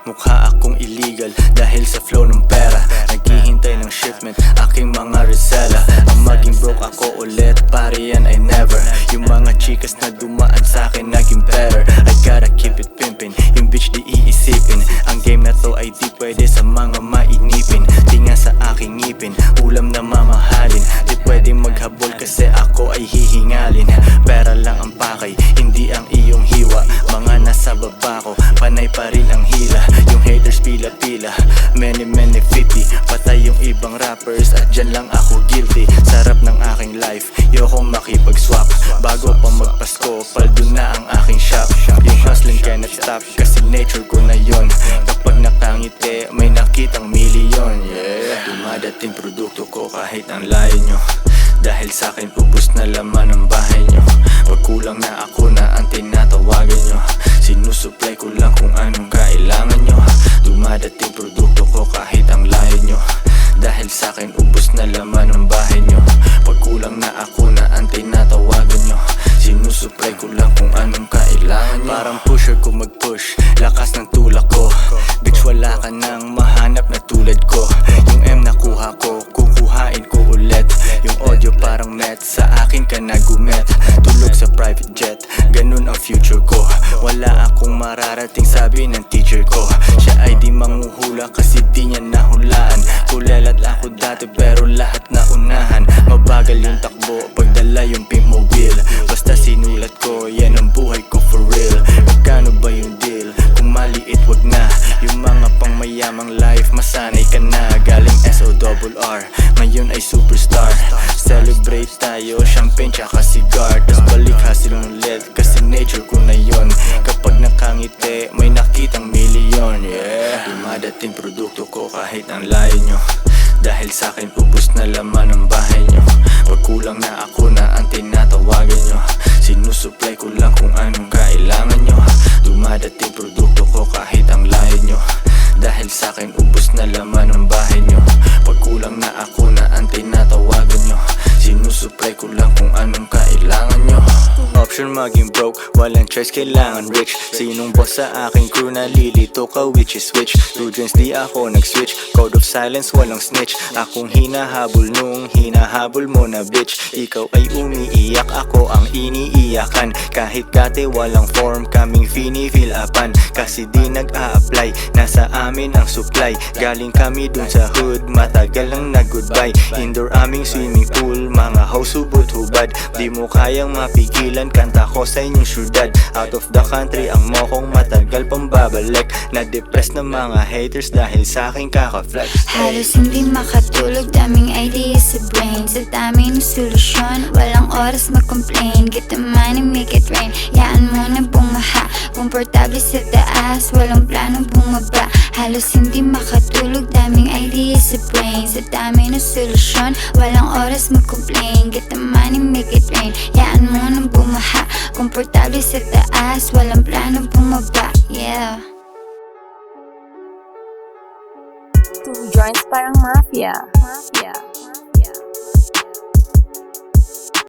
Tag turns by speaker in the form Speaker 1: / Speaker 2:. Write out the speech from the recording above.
Speaker 1: Mukha akong illegal dahil sa flow ng pera. Naghihintay ng shipment, aking mga resela. Ang maging broke ako ulit, pare yan ay never. Yung mga chikas na dumaan sa akin naging better. I gotta keep it pimpin', yung bitch di iisipin. Ang game na to ay di pwede sa mga mainipin. Di nga sa aking ngipin, ulam na mamahalin. Di pwede maghabol kasi ako ay hihingalin. Pera lang ang pakay, hindi ang iyong hiwa. Mga nasa baba ko, panay pa rin ang hila. Yung haters pila-pila, many 50. Patay yung ibang rappers at dyan lang ako guilty. Sarap ng aking life, yokong makipag-swap. Bago pa magpasko, paldo na ang aking shop. Yung hustling cannot stop, kasi nature ko na yon. Kapag nakangiti, may nakitang milyon. Yeah, dumadating produkto ko kahit ang layo nyo. Dahil sa'kin ubos na laman ng bahay nyo. Wag kulang na ako na ang tinatawagan nyo. Sinusupply ko lang kung anong kailangan nyo. Dumadating produkto ko kahit ang layo nyo. Dahil sa'kin ubos na laman ng bahay nyo. Wag kulang na ako na ang tinatawagan nyo. Sinusupply ko lang kung anong kailangan nyo. Parang pusher ko mag-push, lakas ng tulak ko. Bitch wala ka nang mahanap na tulad ko. Yung M nakuha ko, kukuhain ko ulit. Yung audio parang met, sa akin ka nagumet. Tulog sa private jet, ganun ang future ko. Wala akong mararating, sabi ng teacher ko. Siya ay di manguhula kasi di niya nahulaan. Kulelat ako dati pero lahat na unahan. Mabagal yung takbo, pagdala yung pimp mobile. Basta sinulat ko, yan ang buhay ko for real. Magkano ba yung deal? Kung maliit wag na. Yung mga pangmayamang life, masanay ka na. Galing SORR, ngayon ay superstar. Celebrate tayo, champagne tsaka cigar. Tas balik hasil ulit, kasi nature ko na yon. Kapag nakangiti, may nakitang milyon. Yeah, dumadating produkto ko kahit ang layo nyo. Dahil sa'kin ubos na laman ng bahay nyo. Wag kulang na ako na ang tinatawagan nyo. Sinusupply ko lang kung anong kailangan nyo. Dumadating produkto ko kahit ang layo nyo. Dahil sa'kin ubos na laman ng bahay nyo. Wag kulang na ako na ang tinatawagan nyo. Sinusupply ko lang kung anong kailangan nyo. Option maging broke, walang choice, kailangan rich. Sinong boss sa aking crew, nalilito ka which is which. Two drinks di ako nag-switch, code of silence, walang snitch. Akong hinahabol nung hinahabol mo na bitch. Ikaw ay umiiyak, ako ang iniiyakan. Kahit dati walang form, kaming fini-fill upan. Kasi di nag-a-apply, nasa amin ang supply. Galing kami dun sa hood, matagal lang nag-goodbye. Indoor aming swimming pool, mga house hubot hubad. Di mo kayang mapigilan, kanta ko sa inyong syudad. Out of the country ang mokong matagal pang babalik. Na-depress na mga haters dahil sa aking kaka-flex.
Speaker 2: Halos hindi makatulog, daming ideas sa brain. Sa dami ng solusyon, walang oras mag-complain. Get the money, make it rain. Yaan mo na bumaha, komportable sa taas, walang planong bumaba. Halos hindi makatulog, daming ideas sa brain. Sa dami ng solusyon, walang oras mag-complain. Get the money, make it rain. Yaan mo na bumaha, komportable sa taas, walang planong bumaba. Yeah.
Speaker 3: Two joints parang mafia.